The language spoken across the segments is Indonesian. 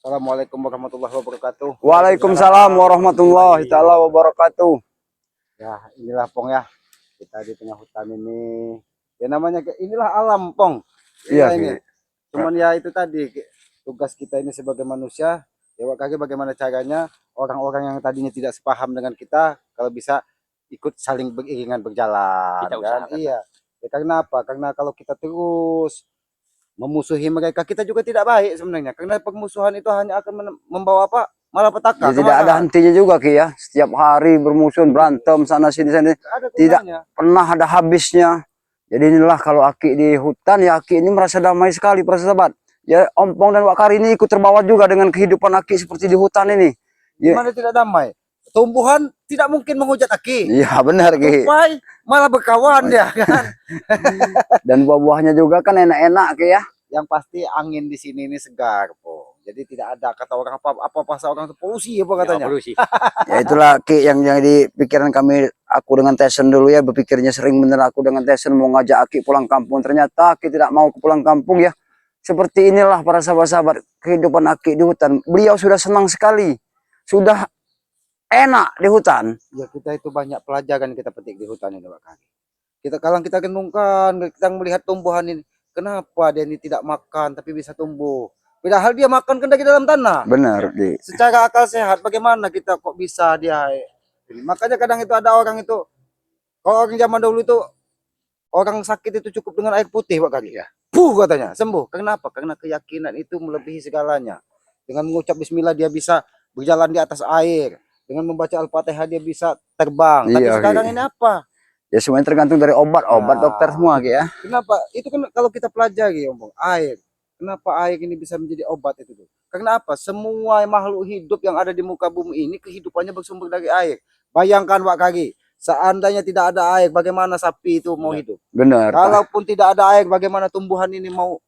Assalamualaikum warahmatullahi wabarakatuh. Waalaikumsalam warahmatullahi taala wabarakatuh. Ya, inilah Pong ya. Kita di tengah hutan ini. Ya namanya inilah alam Pong. Iya, Ini. Cuman ya itu tadi tugas kita ini sebagai manusia. Ya kaki bagaimana caranya orang-orang yang tadinya tidak sepaham dengan kita kalau bisa ikut saling beriringan berjalan. Kita kan? usahakan. Iya. Ya, karena apa? Karena kalau kita terus memusuhi mereka, kita juga tidak baik sebenarnya. Karena permusuhan itu hanya akan membawa apa? Malapetaka. Ya, tidak ada hentinya juga Ki ya. Setiap hari bermusuhan, berantem sana sini sana. Tidak pernah ada habisnya. Jadi inilah kalau Aki di hutan ya, Aki ini merasa damai sekali para sahabat. Ya Ompong dan Wak Kari ini ikut terbawa juga dengan kehidupan Aki seperti di hutan ini. Ya. Gimana tidak damai? Tumbuhan tidak mungkin menghujat Aki. Iya benar Ki. Tupai malah berkawan dia kan. Dan buah-buahnya juga kan enak-enak Ki ya. Yang pasti angin di sini ini segar, Po. Jadi tidak ada kata orang apa bahasa orang itu polusi apa katanya. Ya, polusi. Ya itulah Ki yang di pikiran kami, aku dengan Tyson dulu ya, berpikirnya sering bener aku dengan Tyson mau ngajak Aki pulang kampung, ternyata Aki tidak mau pulang kampung ya. Seperti inilah para sahabat-sahabat kehidupan Aki di hutan. Beliau sudah senang sekali, sudah enak di hutan. Ya kita itu banyak pelajaran kita petik di hutan ini Pak Kaki. Kita renungkan, kita melihat tumbuhan ini, kenapa dia ini tidak makan tapi bisa tumbuh. Padahal dia makan kan dari dalam tanah. Benar, Di. Secara akal sehat bagaimana kita kok bisa dia. Makanya kadang itu ada orang itu, kalau orang zaman dulu itu orang sakit itu cukup dengan air putih Pak Kaki ya. Katanya sembuh. Kenapa? Karena keyakinan itu melebihi segalanya. Dengan mengucap bismillah dia bisa berjalan di atas air. Dengan membaca Al-Fatihah dia bisa terbang. Tapi sekarang ini apa? Ya semuanya tergantung dari obat dokter semua Ki ya. Kenapa? Itu kan kalau kita pelajari Om, air. Kenapa air ini bisa menjadi obat itu tuh? Karena apa? Semua makhluk hidup yang ada di muka bumi ini kehidupannya bersumber dari air. Bayangkan Pak Kaki, seandainya tidak ada air, bagaimana sapi itu mau hidup? Benar. Kalaupun tidak ada air, bagaimana tumbuhan ini mau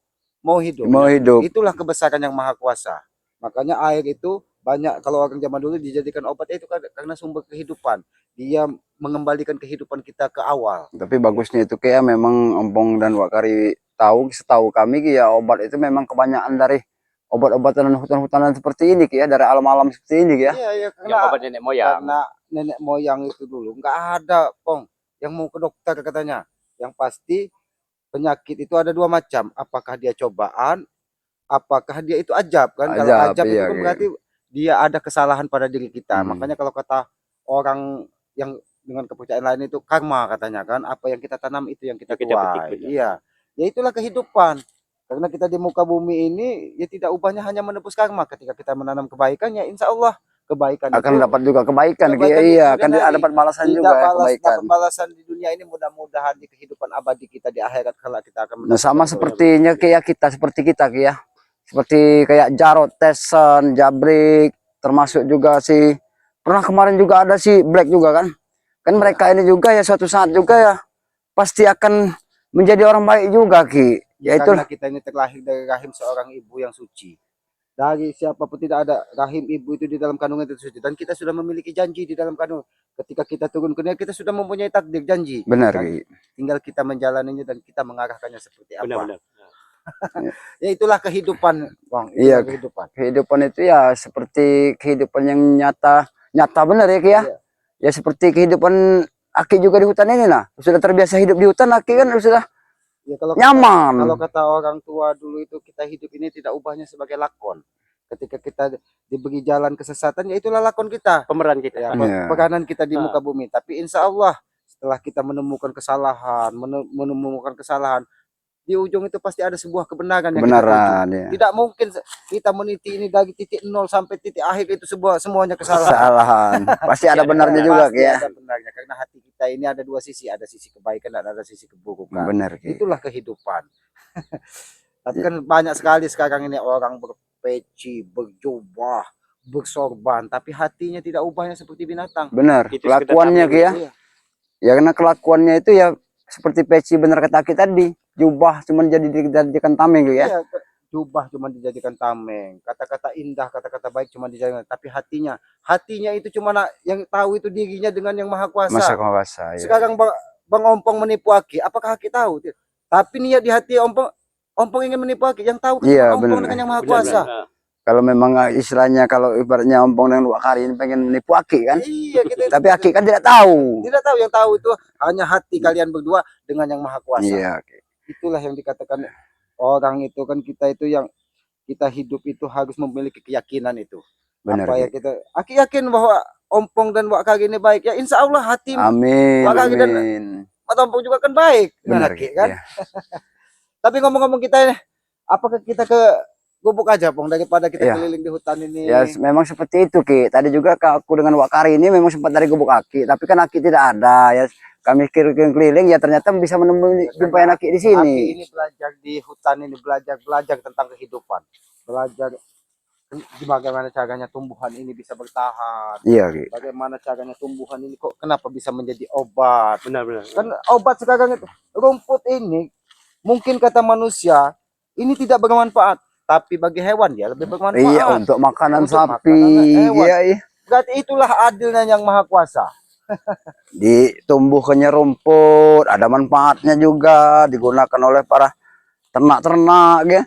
hidup? Mau hidup. Itulah kebesaran yang maha kuasa. Makanya air itu banyak kalau orang zaman dulu dijadikan obat itu karena sumber kehidupan. Dia mengembalikan kehidupan kita ke awal. Tapi bagusnya itu kayak memang Ompong dan Wak Kari setahu kami Ki ya, obat itu memang kebanyakan dari obat-obatan hutan-hutanan seperti ini Ki ya, dari alam-alam seperti ini Ki ya. Iya, Yang obat nenek moyang. Karena nenek moyang itu dulu nggak ada Pong yang mau ke dokter katanya. Yang pasti penyakit itu ada dua macam. Apakah dia cobaan, apakah dia itu ajab kan? Kalau ajab iya, itu kan berarti dia ada kesalahan pada diri kita. Makanya kalau kata orang yang dengan kepercayaan lain itu karma katanya kan, apa yang kita tanam itu yang kita tuai. Iya. Ya itulah kehidupan. Karena kita di muka bumi ini ya tidak ubahnya hanya menebus karma. Ketika kita menanam kebaikan ya insya Allah kebaikan akan itu dapat juga kebaikan iya kan dapat balasan juga dapat balasan di dunia ini, mudah-mudahan di kehidupan abadi kita di akhirat kalau kita akan sama sepertinya kayak kita seperti ya seperti kayak Jarod, Tyson, Jabrik, termasuk juga si pernah kemarin juga ada si Black juga kan mereka ini juga ya suatu saat juga ya pasti akan menjadi orang baik juga Ki ya, karena kita ini terlahir dari rahim seorang ibu yang suci. Dari siapapun tidak ada rahim ibu itu di dalam kandungan itu suci, dan kita sudah memiliki janji di dalam kandungan. Ketika kita turun ke dunia kita sudah mempunyai takdir janji. Benar. Kan? Tinggal kita menjalaninya dan kita mengarahkannya seperti apa. Benar. Ya itulah kehidupan, Bang. Iya. Kehidupan itu ya seperti kehidupan yang nyata benar ya Ki ya. Ya seperti kehidupan Aki juga di hutan ini nah. Sudah terbiasa hidup di hutan Aki kan sudah ya, kalau nyaman. Kalau kata orang tua dulu itu kita hidup ini tidak ubahnya sebagai lakon. Ketika kita diberi jalan kesesatan ya itulah lakon kita. Pemeran kita. Ya, peranan kita di muka bumi. Tapi insya Allah setelah kita menemukan kesalahan, di ujung itu pasti ada sebuah kebenaran yang kita tuju. Ya. Tidak mungkin kita meniti ini dari titik 0 sampai titik akhir itu semuanya kesalahan. Pasti ada benarnya juga ya. Ada benarnya karena hati kita ini ada dua sisi, ada sisi kebaikan dan ada sisi keburukan. Benar. Itulah kehidupan. Tapi kan banyak sekali sekarang ini orang berpeci, berjubah, bersorban, tapi hatinya tidak ubahnya seperti binatang. Benar. Kelakuannya ya. Ya karena kelakuannya itu ya seperti peci, benar kata kita tadi. Jubah cuma dijadikan tameng ya. Iya, jubah cuma dijadikan tameng. Kata-kata indah, kata-kata baik cuma dijadikan, tapi hatinya itu cuma yang tahu itu dirinya dengan yang maha kuasa. Maha kuasa ya. Sekarang Bang Ompong menipu Aki, apakah Aki tahu? Tapi niat di hati Ompong ingin menipu Aki, yang tahu kan Ompong dengan yang maha kuasa. Kalau memang istilahnya kalau ibaratnya Ompong dengan Wak Karin pengen menipu Aki kan. Iya, kita Tapi Aki kan tidak tahu. tidak tahu, yang tahu itu hanya hati kalian berdua dengan yang maha kuasa. Iya, Ki. Itulah yang dikatakan orang itu kan, kita itu yang kita hidup itu harus memiliki keyakinan itu. Benar. Apa ya kita Aki yakin bahwa Ompong dan Wak Karin ini baik, ya insya Allah hati Amin. Wak Karin dan Amin. Mas Ompong juga kan baik dengan Benar, Aki Ki. kan. Iya. Tapi ngomong-ngomong kita ini, apakah kita ke gubuk aja Pong daripada kita Iya. keliling di hutan ini? Ya memang seperti itu Ki. Tadi juga aku dengan Wak Karin ini memang sempat dari gubuk Aki, tapi kan Aki tidak ada ya. Kami keliling ya ternyata bisa menemui jumpain Aki di sini. Aki ini belajar di hutan ini, belajar tentang kehidupan, belajar bagaimana caranya tumbuhan ini bisa bertahan, Iya Ki. bagaimana caranya tumbuhan ini kok kenapa bisa menjadi obat. Benar-benar. Kan obat sekarang itu rumput ini mungkin kata manusia ini tidak bermanfaat, tapi bagi hewan ya lebih bermanfaat. Iya, untuk makanan Untuk sapi. makanan hewan. Iya, iya. Berarti itulah adilnya yang maha kuasa. Ditumbuhkannya rumput, ada manfaatnya juga, digunakan oleh para ternak-ternak ya.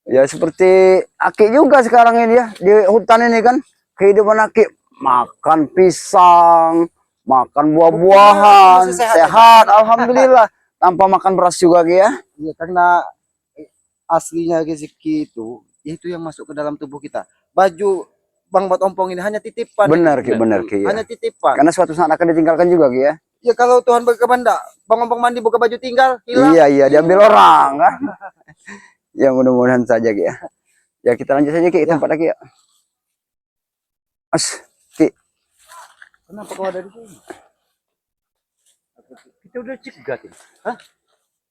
Ya seperti Aki juga sekarang ini ya, di hutan ini kan kehidupan Aki makan pisang, makan buah-buahan, Masih sehat, sehat, alhamdulillah, tanpa makan beras juga Ki ya. Iya, karena aslinya rezeki itu yang masuk ke dalam tubuh kita. Baju Bang Bat Ompong ini hanya titipan. Benar Ki, benar Ki. Ya. Hanya titipan. Karena suatu saat akan ditinggalkan juga Ki ya. Ya kalau Tuhan berkenan, Bang Ompong mandi buka baju tinggal, hilang. Iya, iya, diambil orang kan. Ya mudah-mudahan saja Ki ya. Ya kita lanjut saja Ki, Ya. tempat lagi ya. As, Ki. Kenapa kau ada di sini? Kita udah cegat ini. Hah?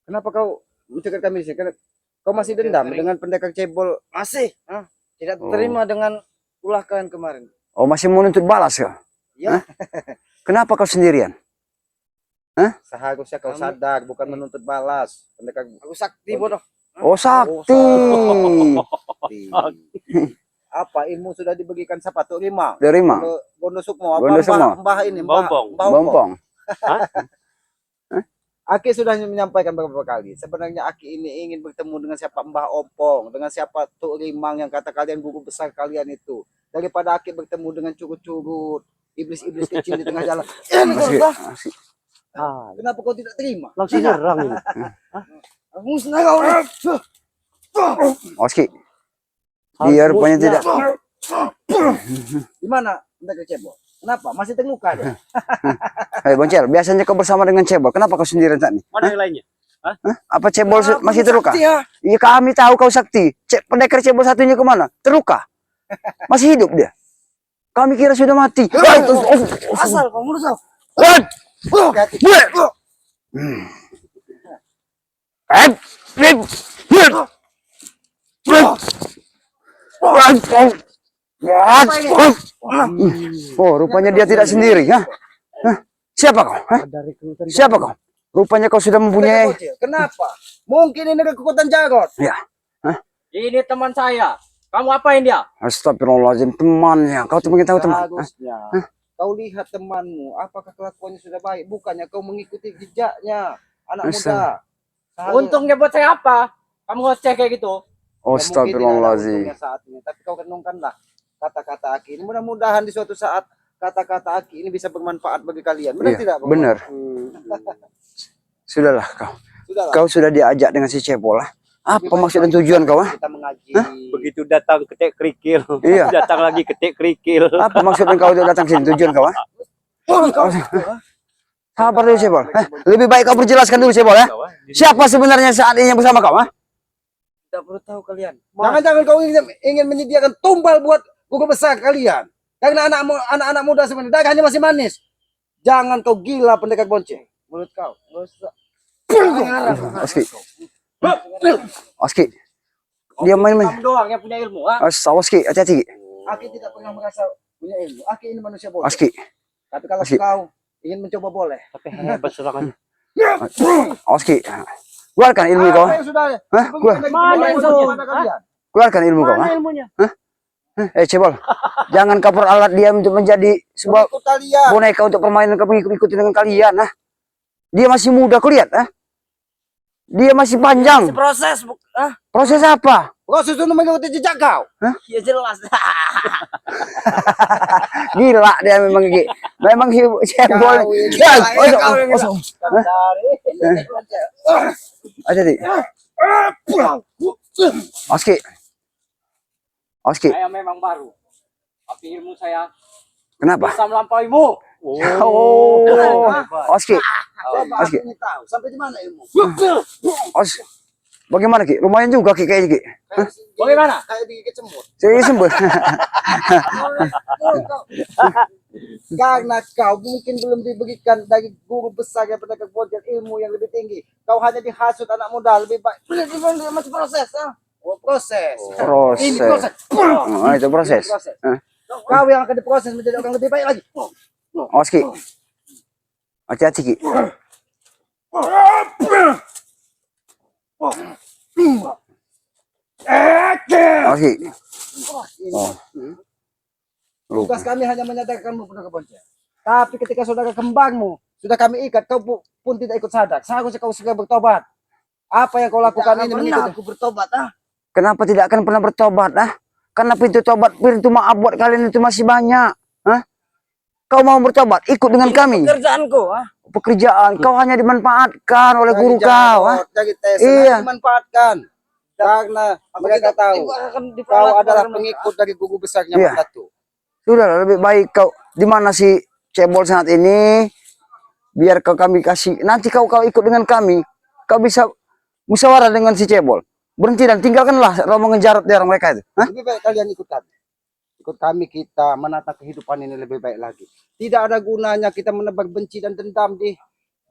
Kenapa kau mencegat kami di sini? Karena kau masih dendam dengan pendekar cebol. Masih. Hah? Tidak Oh. terima dengan ulah kalian kemarin. Oh, masih mau nuntut balas ya? Ya, Kenapa kau sendirian? seharusnya kau sadar, bukan menuntut balas. Pendekar Aku sakti bodoh. Oh, sakti. Apa ilmu sudah dibagikan siapa tuh lima? Dari mana? Gondo Sukmo, apa Gondo Sukmo. mbah ini, mbah Bompong. Bompong. Aki sudah menyampaikan beberapa kali. Sebenarnya Aki ini ingin bertemu dengan siapa Mbah Ompong, dengan siapa Tuk Rimang yang kata kalian guru besar kalian itu. Daripada Aki bertemu dengan curut-curut, iblis-iblis kecil di tengah jalan. Masih. Ah, Kenapa kau tidak terima? langsung nyerang ini. Musnah kau. Oski. Dia rupanya tidak. Di mana pendekar cebol? Kenapa? Masih terluka dia. Hei Boncel, biasanya kau bersama dengan Cebol. Kenapa kau sendirian saat ini? Mana yang lainnya? Apa Cebol masih terluka? Sakti, ya. Iya kami tahu kau sakti. Pendekar Cebol satunya kemana? Terluka. Masih hidup dia. Kami kira sudah mati. Asal kau ngurus kau. Oh, rupanya dia tidak sendiri, ya? Siapa kau? Hah? Siapa kau? Rupanya kau sudah mempunyai. Kenapa? Mungkin ini kekuatan jagot. Ya. Ini teman saya. Kamu apain dia? Astagfirullahaladzim, temannya. Kau tuh tahu teman? Seharusnya kau lihat temanmu, apakah kelakuannya sudah baik? Bukannya kau mengikuti jejaknya, anak muda. Untungnya buat saya apa? Kamu harus cek kayak gitu. Astagfirullahaladzim. Saat ini, tapi kau renungkanlah kata-kata Aki ini. Mudah-mudahan di suatu saat kata-kata Aki ini bisa bermanfaat bagi kalian. Benar Iya, tidak? Bang? benar. Sudahlah kau. Sudahlah. Kau sudah diajak dengan si Cebol lah. Apa maksud dan tujuan kau? Kita mengaji. Begitu datang ketek kerikil. Iya. Datang lagi ketek kerikil. Apa maksud dan kau datang sini? Tujuan kau? Sabar dulu Cebol. Lebih baik kau perjelaskan dulu Cebol ya. Siapa sebenarnya saat ini yang bersama kau? Tidak perlu tahu kalian. Jangan-jangan kau ingin menyediakan tumbal buat guru besar kalian. Karena anak-anak muda sebenarnya dagangnya masih manis. Jangan kau gila pendekar bonceng. Menurut kau. Oski. Oski. Dia main-main. Kamu doang yang punya ilmu. Oski, hati-hati. Aki tidak pernah merasa punya ilmu. Aki ini manusia bodoh. Oski. Tapi kalau Oski. kau ingin mencoba boleh. Tapi hebat serangannya. Oski. Keluarkan ilmu kau. Apa yang sudah? Hah? Mana ilmunya? Keluarkan ilmu kau. Mana ilmunya? Cebol. Jangan kau peralat dia untuk menjadi sebuah Ikut kalian. boneka untuk permainan kau ikuti dengan kalian. Dia masih muda kau lihat. Dia masih panjang. Proses. Proses apa? Proses untuk mengikuti jejak kau. Ya jelas. Gila dia memang memang cebol. Aja di. Oski. Oski. Saya memang baru. Tapi ilmu saya Kenapa? bisa melampauimu. Oh. Oski. Oski. Tahu sampai di mana ilmu? Oski. Bagaimana Ki? Lumayan juga Ki kayaknya Ki. Bagaimana? Kayak digigit semut. Saya sembuh. Karena kau mungkin belum diberikan dari guru besar yang pendekat bocil ilmu yang lebih tinggi. Kau hanya dihasut anak muda lebih baik. Masih proses, ah. Oh, proses. Ini proses. Oh, itu proses. Kau yang akan diproses menjadi orang lebih baik lagi. Oski. Hati-hati Ki. Oski. Oh. Tugas kami hanya menyadarkanmu pendekat bocil. Tapi ketika saudara kembarmu sudah kami ikat, kau pun tidak ikut sadar. Seharusnya kau segera bertobat. Apa yang kau lakukan ini mengikuti? Aku bertobat, ah. Kenapa tidak akan pernah bertobat, ah? Karena pintu tobat, pintu maaf buat kalian itu masih banyak, ah? Kau mau bertobat, ikut dengan kami. Pekerjaanku, ah. Pekerjaan, kau hanya dimanfaatkan oleh guru kau, ah? Dari tes, Iya. dimanfaatkan. Karena mereka tahu kau adalah pengikut dari guru besarnya Iya. Datu. Sudah lebih baik kau di mana si cebol saat ini, biar kami kasih. Nanti kau ikut dengan kami, kau bisa musyawarah dengan si cebol. Berhenti dan tinggalkanlah rombongan Jarod dari mereka itu. Hah? Lebih baik kalian ikut kami. Ikut kami, kita menata kehidupan ini lebih baik lagi. Tidak ada gunanya kita menebar benci dan dendam di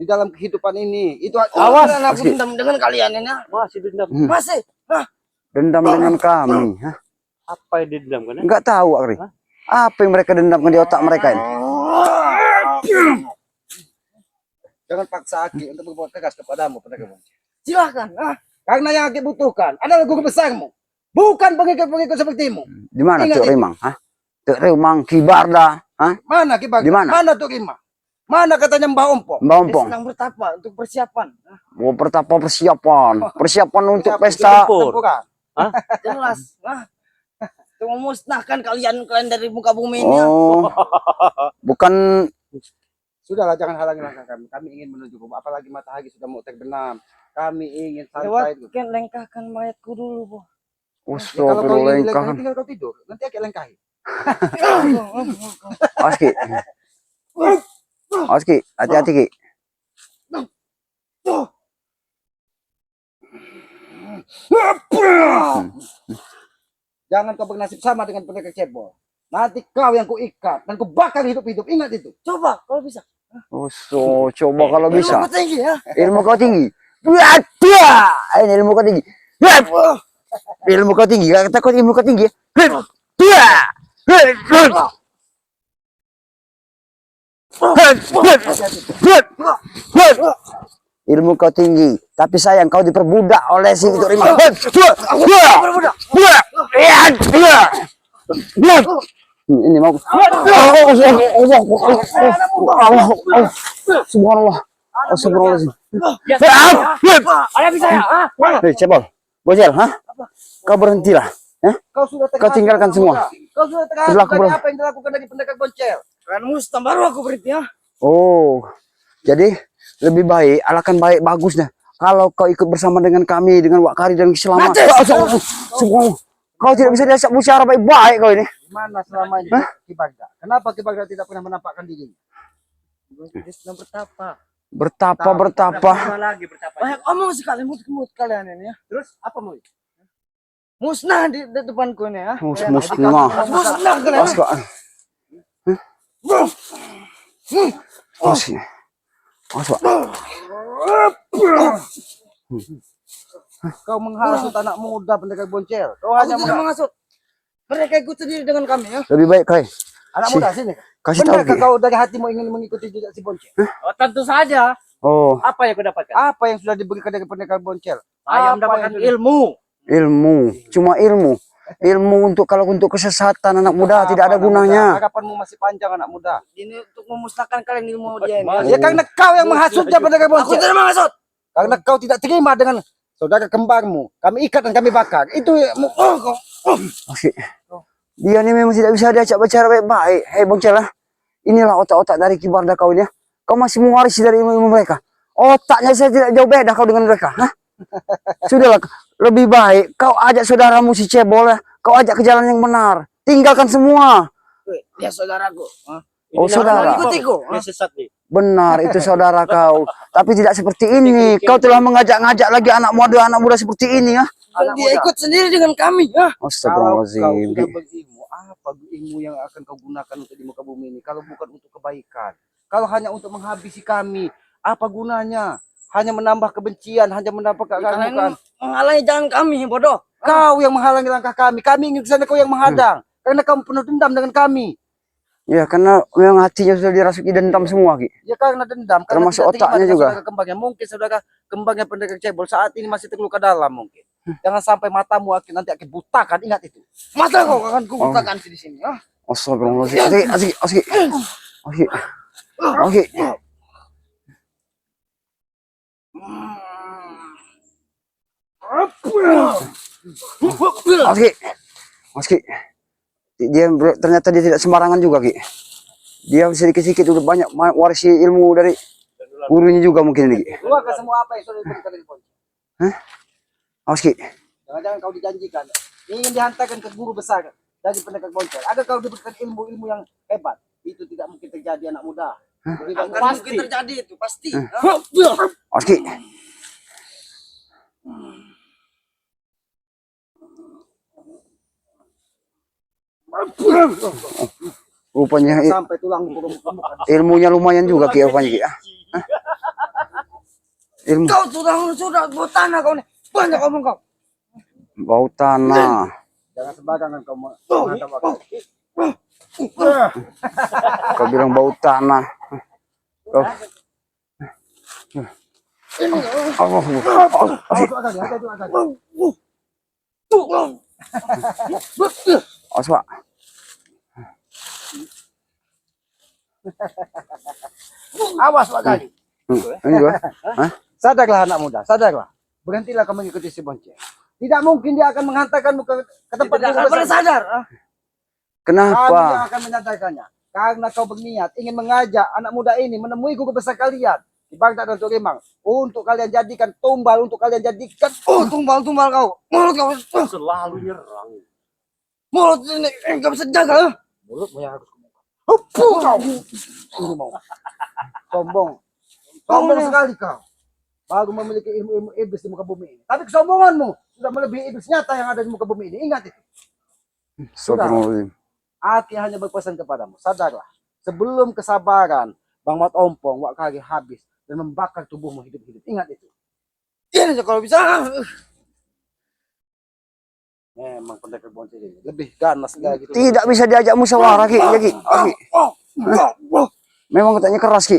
dalam kehidupan ini. Itu Awas, aku aku dendam dengan kalian ini. Masih dendam. Masih. Dendam dengan kami. Hah? Apa yang dendam kan? Enggak tahu, Akri. Apa yang mereka dendamkan di otak mereka ini? Jangan paksa Aki untuk berbuat tegas kepadamu, pendekat bocil. Silahkan. Karena yang Aki butuhkan adalah guru besarmu, bukan pengikut-pengikut sepertimu. Di mana Ingat Cuk itu. Rimang? Hah? Cuk Rimang, Kibarda, hah? Mana Kibag? Di mana? Mana tuh Rima? Mana katanya Mbah Ompong? Mbak Ompong. Sedang bertapa untuk persiapan. Oh, persiapan. Persiapan untuk Siapa? pesta. Tempuran. Jelas. Untuk memusnahkan kalian dari muka bumi ini. Oh. Bukan Sudahlah, jangan halangi langkah kami. Kami ingin menuju rumah. Apalagi matahari sudah mau terbenam. Kami ingin santai. Lewatkan lengkahkan mayatku dulu, Bu. Ya, kalau kau ingin lengkahi, Astagfirullahaladzim. tinggal kau tidur. Nanti Aki lengkahi. Oski. Oski, hati-hati Ki. Jangan kau bernasib sama dengan pendekar cebol. Nanti kau yang kuikat dan kubakar hidup-hidup. Ingat itu. Coba kalau bisa. Oh, so, coba kalau bisa. Ilmu tinggi ya. Ilmu kau tinggi. Wah, ini ilmu kau tinggi. Ilmu kau tinggi. Kata kau ilmu kau tinggi. Ilmu kau tinggi, tapi sayang kau diperbudak oleh si itu Rimang. Ini mau. Subhanallah. Astagfirullahaladzim. Ada bisa ya? Hei, cebol. Bocil, hah? Kau berhentilah. Ya? Kau sudah Kau tinggalkan semua. Kau sudah terhasut Berlaku, dari bro. apa yang dilakukan dari pendekar boncel. Kan mustam baru aku berhenti ya. Oh, jadi lebih baik, alahkan baik bagusnya. Kalau kau ikut bersama dengan kami, dengan Wak Kari dan Selama. Kau tidak bisa diajak bicara baik-baik kau ini. Mana selama ini Kibagda? Kenapa Kibagda tidak pernah menampakkan diri? Dia sedang bertapa. Bertapa. Lagi bertapa. Banyak omong sekali mut kalian ini ya. Terus apa mau? Musnah di depanku ini ya. Musnah. Musnah kalian. Kau menghasut anak muda pendekar boncel. Kau hanya menghasut. Mereka ikut sendiri dengan kami ya. Lebih baik kau. anak muda sini. Kasih tahu Benarkah Ki. kau dari hatimu ingin mengikuti jejak si boncel? Oh, tentu saja. Oh, Apa yang aku dapatkan? Apa yang sudah diberikan dari pendekar boncel? Saya Apa mendapatkan yang sudah- ilmu. ilmu, cuma ilmu. Ilmu untuk kalau untuk kesesatan anak muda tidak ada Apa, anak muda? gunanya. Harapanmu masih panjang anak muda. Ini untuk memusnahkan kalian ilmu dia ini. Ya karena kau yang menghasutnya pendekar Aku boncel. tidak menghasut. Karena kau tidak terima dengan saudara kembarmu. Kami ikat dan kami bakar. Itu Oke. Dia ini memang tidak bisa diajak bicara baik-baik. Hei Bang Cel, inilah otak-otak dari Kibarda kau ini. Kau masih mewarisi dari ilmu mereka. Otaknya saya tidak jauh beda kau dengan mereka. Hah? Sudahlah, lebih baik kau ajak saudaramu si Cebol, kau ajak ke jalan yang benar. Tinggalkan semua. Dia saudaraku. Oh, saudara. Ikutiku. Dia sesat nih. Benar, itu saudara kau. Tapi tidak seperti ini. Kau telah mengajak-ngajak lagi anak muda seperti ini ya. Dia ikut sendiri dengan kami. kalau kau Astagfirullahaladzim. sudah berilmu, apa ilmu yang akan kau gunakan untuk di muka bumi ini? Kalau bukan untuk kebaikan, kalau hanya untuk menghabisi kami, apa gunanya? Hanya menambah kebencian, hanya menambah keagamaan. Menghalangi jalan kami, bodoh. Kau yang menghalangi langkah kami. Kami ingin ke sana, kau yang menghadang. Karena kamu penuh dendam dengan kami. Ya, karena memang hatinya sudah dirasuki dendam semua, Ki. Ya karena dendam. Karena Termasuk tidak terima otaknya dengan juga. saudara kembangnya. Mungkin saudara kembangnya pendekar Cebol saat ini masih terluka dalam mungkin. Jangan sampai matamu nanti akan butakan. Ingat itu. Mata kau akan kubutakan di sini. Astagfirullahaladzim. Asik. Oke. Oke. Ternyata dia tidak sembarangan juga, Ki. Dia sedikit-sedikit udah banyak warisi ilmu dari gurunya juga mungkin ini, Ki. Keluarkan semua apa yang sudah diberikan dari Ponce. Awas, Ki. Jangan-jangan kau dijanjikan. Ingin dihantarkan ke guru besar dari pendekar Ponce. Agar kau diberikan ilmu-ilmu yang hebat. Itu tidak mungkin terjadi anak muda. Pasti terjadi itu, pasti. Awas, Ki. Rupanya Sampai tulang burung. ilmunya lumayan juga, Ki, rupanya, Ki. Ilmu Kau sudah buat tanah kau nih. Banyak omong kau. bau tanah. Jangan sembarangan kau menghadap aku. Kau bilang bau tanah. Kau. Awas, Pak. Awas Pak Kali. Ini juga. Hah? Sadarlah anak muda, sadarlah. Berhentilah kau mengikuti si Bonce. Tidak mungkin dia akan menghantarkanmu ke tempat Tidak guru pernah besar. sadar. Kami yang Kenapa? akan menyantarkannya. Karena kau berniat ingin mengajak anak muda ini menemui guru besar kalian di Baghdad dan Turimang untuk kalian jadikan tumbal, untuk kalian jadikan Tumbal kau. Mulut kau. Selalu nyerang. Mulut ini enggak bisa jaga. mulutmu yang harus kebuka. Kau. Ini mau. Sombong. Sombong sekali kau. Baru memiliki ilmu-ilmu iblis di muka bumi ini. Tapi kesombonganmu sudah melebihi iblis nyata yang ada di muka bumi ini. Ingat itu. Astagfirullahaladzim. Aki hanya berpesan kepadamu. Sadarlah. Sebelum kesabaran Bang Mat Ompong, Wak Kari habis dan membakar tubuhmu hidup-hidup. Ingat itu. Ini aja kalau bisa. Memang pendekar Bonce ini lebih ganas lagi. Tidak bisa diajak musyawarah, Ki. Ya, Ki. Ki. Memang katanya keras, Ki.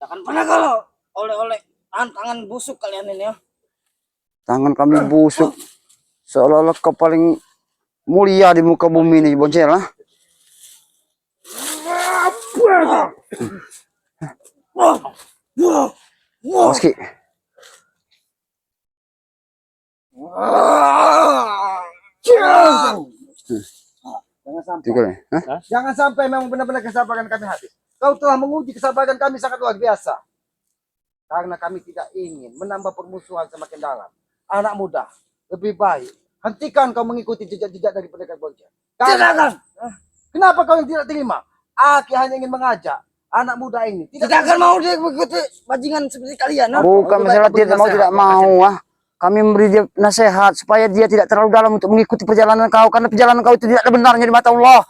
Jangan pernah kalau oleh tangan busuk kalian ini ya. Tangan kami busuk. Seolah-olah kau paling mulia di muka bumi ini, Boncel. Awas, Ki. Jangan sampai. Tiga nih. Hah? Jangan sampai memang benar-benar kesabaran kami habis. Kau telah menguji kesabaran kami sangat luar biasa. Karena kami tidak ingin menambah permusuhan semakin dalam. Anak muda, lebih baik hentikan kau mengikuti jejak-jejak dari pendekar Bonce. Tidak. Kenapa kau yang tidak terima? Aki hanya ingin mengajak anak muda ini. Tidak akan mau dia mengikuti bajingan seperti kalian. Ha? Bukan masalah tidak mau tidak mau, Kami memberi dia nasihat supaya dia tidak terlalu dalam untuk mengikuti perjalanan kau, karena perjalanan kau itu tidak ada benarnya di mata Allah.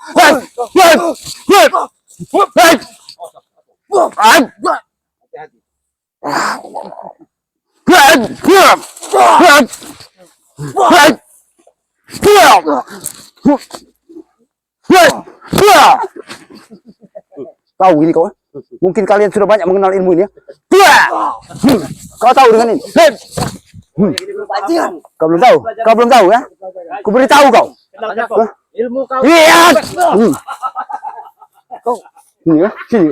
Tahu ini kau? Mungkin kalian sudah banyak mengenal ilmu ini ya. Kau tahu dengan ini? Kau belum tahu? Kau belum tahu ya? Ku beritahu kau. Ilmu kau. Iya. Kau ini ya? Sini.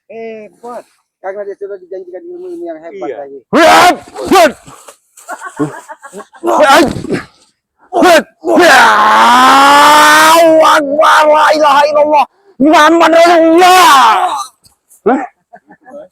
Hebat. Karena dia sudah dijanjikan ilmu-ilmu yang hebat Iya. lagi. Akbar, la ilaha illallah, Muhammad Rasulullah.